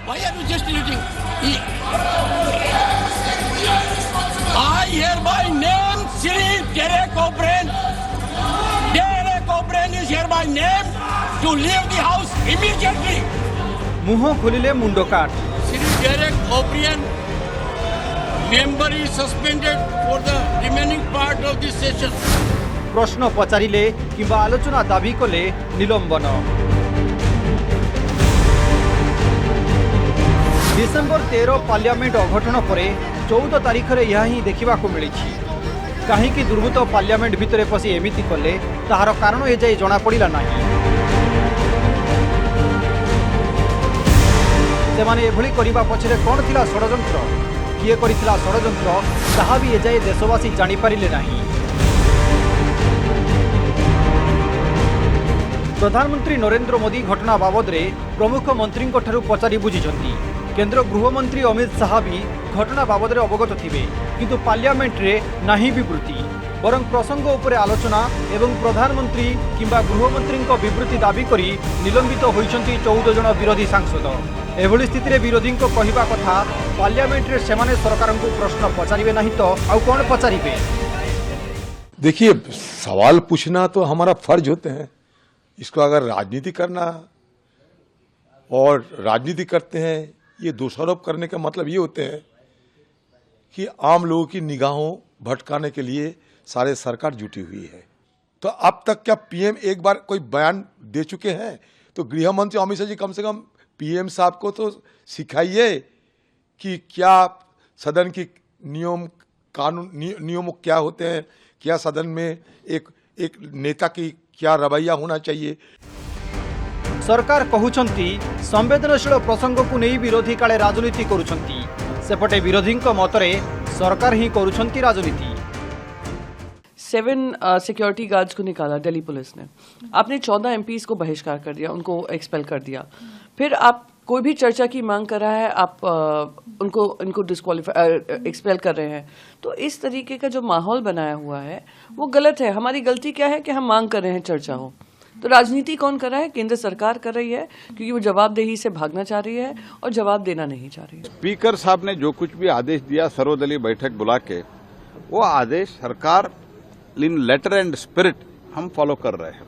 Why are you gesticulating? I hereby name Sri Derek O'Brien. Derek O'Brien is hereby named to leave the house immediately. मुह खोलिले मुंडो काट। Sri Derek O'Brien, member is suspended for the remaining part of this session. प्रश्न पचारिले किंबा आलोचना दाबी कले निलंबन। December 13 parliament अघटन पर 14 तारीख में यह ही देखा मिली। कहीं दुर्बृत्त पार्लियामेंट भितर पशि एमिति कले ताहार कारण एजाए जना पड़ा ना। सेमाने एभली करिबा पछरे कोन थिला षडयंत्र, किए करिथिला षडयंत्र ताहा भी एजाए देशवासी जानि पारिले नाही। प्रधानमंत्री नरेंद्र मोदी घटना बाबद रे प्रमुख मंत्री पचारि बुझिछंती। केंद्र गृहमंत्री अमित शाह भी घटना बाबद रे अवगत थिबे, किंतु पार्लियामेंट रे नाही विवृत्ति, बरं प्रसंग उपरे आलोचना एवं प्रधानमंत्री किंबा गृहमंत्री विवृत्ति दाबी करी निलंबित होइछंती 14 जन विरोधी सांसद। एभली स्थिति रे विरोधी को कहिबा कथा पार्लियामेंट रे सेमाने सरकार को प्रश्न पचारिबे नहीं तो आउ कोन पचारिबे। देखिए, सवाल पूछना तो हमारा फर्ज होते हैं। इसको अगर राजनीति करना और राजनीति करते हैं, ये दोषारोप करने का मतलब ये होते हैं कि आम लोगों की निगाहों भटकाने के लिए सारे सरकार जुटी हुई है। तो अब तक क्या पीएम एक बार कोई बयान दे चुके हैं? तो गृह मंत्री अमित शाह जी कम से कम पीएम साहब को तो सिखाइए कि क्या सदन की नियम क्या होते हैं, क्या सदन में एक नेता की क्या रवैया होना चाहिए। सरकार कहउछंती संवेदनशील प्रसंग को नहीं विरोधी काले राजनीति करुछंती, सेपटे विरोधी मतरे सरकार ही करुछंती राजनीति। 7 सिक्योरिटी गार्ड्स को निकाला दिल्ली पुलिस ने। आपने 14 एमपीज को बहिष्कार कर दिया, उनको एक्सपेल कर दिया। फिर आप कोई भी चर्चा की मांग कर रहा है, आप उनको डिस्क्वालीफाई एक्सपेल कर रहे हैं। तो इस तरीके का जो माहौल बनाया हुआ है वो गलत है। हमारी गलती क्या है कि हम मांग कर रहे हैं चर्चा हो। तो राजनीति कौन कर रहा है? केंद्र सरकार कर रही है, क्योंकि वो जवाबदेही से भागना चाह रही है और जवाब देना नहीं चाह रही है। स्पीकर साहब ने जो कुछ भी आदेश दिया सर्वदलीय बैठक बुला के, वो आदेश सरकार इन लेटर एंड स्पिरिट हम फॉलो कर रहे हैं।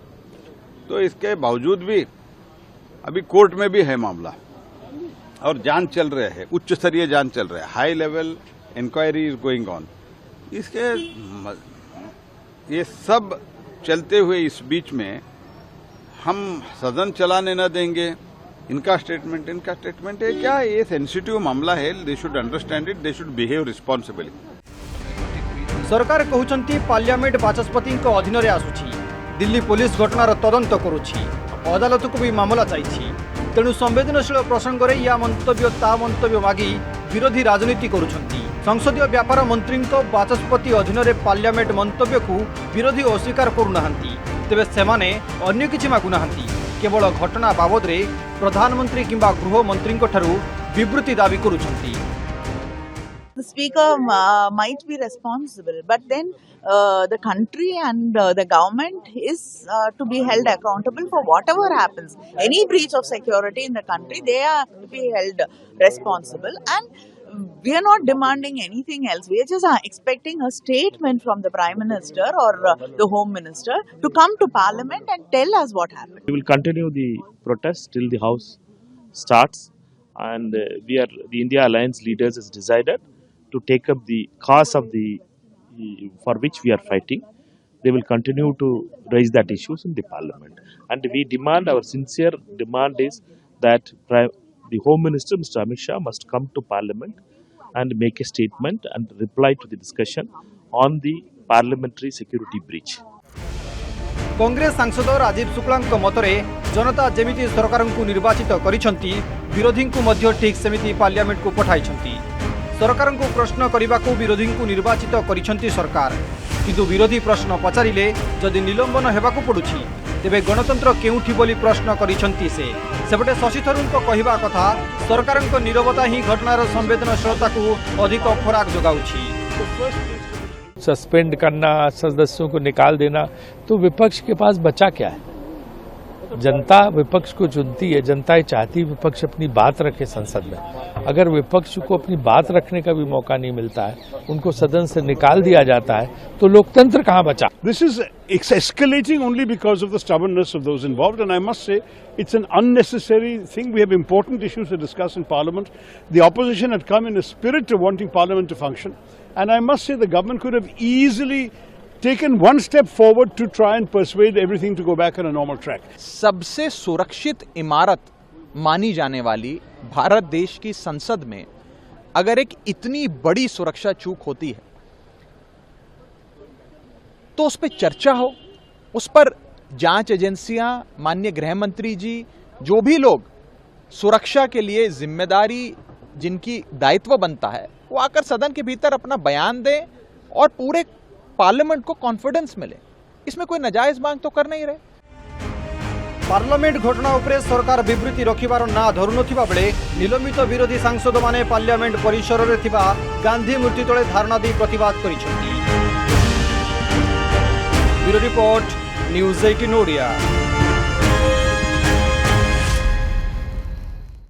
तो इसके बावजूद भी अभी कोर्ट में भी है मामला और जांच चल रहे है, उच्च स्तरीय जांच चल रहा है, high level inquiry is going on. इसके ये सब चलते हुए इस बीच में हम सदन चलाने न देंगे। इनका स्टेटमेंट है क्या? ये सेंसिटिव मामला है, they should understand it, they should behave responsibly. सरकार कहउछंती पार्लियामेंट बाचस्पति अधीन रे आसुछि, दिल्ली पुलिस घटनार तदंत करुछि, अदालत को भी मामला चाहिए। तेणु संवेदनशील प्रसंग में या मंतव्य मागी विरोधी राजनीति करुछंती। संसदीय व्यापार मंत्री बाचस्पति अधीन रे पार्लियामेंट मंतव्य को विरोधी अस्वीकार करुनाहांती, तेबे सेमाने अन्य किछि मागुनाहांती। केवल घटना बाबद रे प्रधानमंत्री किंबा गृह मंत्री ठारू विवृत्ति दाबी करुछंती। The speaker might be responsible, but then the country and the government is to be held accountable for whatever happens. Any breach of security in the country, they are to be held responsible. And we are not demanding anything else. We are just expecting a statement from the Prime Minister or the Home Minister to come to Parliament and tell us what happened. We will continue the protest till the House starts, and the India Alliance leaders has decided to take up the cause of for which we are fighting. They will continue to raise that issues in the Parliament, and we demand, our sincere demand is that the Home Minister Mr. Amit Shah must come to Parliament and make a statement and reply to the discussion on the parliamentary security breach. Congress सांसद राजीव शुक्ला मतरे जनता जेमिति सरकार को निर्वाचित करिसंती, विरोधी को मध्य ठीक सेमिति parliament को पठाइछंती। सरकार को प्रश्न करने को विरोधी को निर्वाचित करिसंती सरकार, किंतु विरोधी प्रश्न पचारिले जदि निलंबन हेबाकु पड़ुछि, तेबे गणतंत्र केउठी बोली प्रश्न करिसंती से। सेपटे शशि थरूर कहवा कथा सरकार नीरवता ही घटनार संवेदनशीलता को अधिक खोराक जोगाउछि। सस्पेंड करना, सदस्यों को निकाल देना, तो विपक्ष के पास बचा क्या है? जनता विपक्ष को चुनती है, जनता ये चाहती है विपक्ष अपनी बात रखे संसद में। अगर विपक्ष को अपनी बात रखने का भी मौका नहीं मिलता है, उनको सदन से निकाल दिया जाता है, तो लोकतंत्र कहाँ बचा? This is escalating only because of the stubbornness of those involved, and I must say it's an unnecessary thing. We have important issues to discuss in Parliament. The opposition had come in a spirit of wanting Parliament to function, and I must say the government could have easily taken one step forward to try and persuade everything to go back on a normal track. सबसे सुरक्षित इमारत मानी जाने वाली भारत देश की संसद में अगर एक इतनी बड़ी सुरक्षा चूक होती है तो उस पर चर्चा हो, उस पर जांच एजेंसियां, माननीय गृह मंत्री जी, जो भी लोग सुरक्षा के लिए जिम्मेदारी जिनकी दायित्व बनता है, वो आकर सदन के भीतर अपना बयान दें और पूरे पार्लियामेंट को कॉन्फिडेंस मिले। इसमें कोई नाजायज मांग तो कर नहीं रहे। पार्लियामेंट घटना उपरे सरकार विवृत्ति रखिबार ना धरुनथिबा बेले निलंबित विरोधी सांसद माने पार्लियामेंट परिसर रे थिबा गांधी मूर्ति तले धारणा दी प्रतिवाद करिसेंती। Bureau report, news 18 Odia.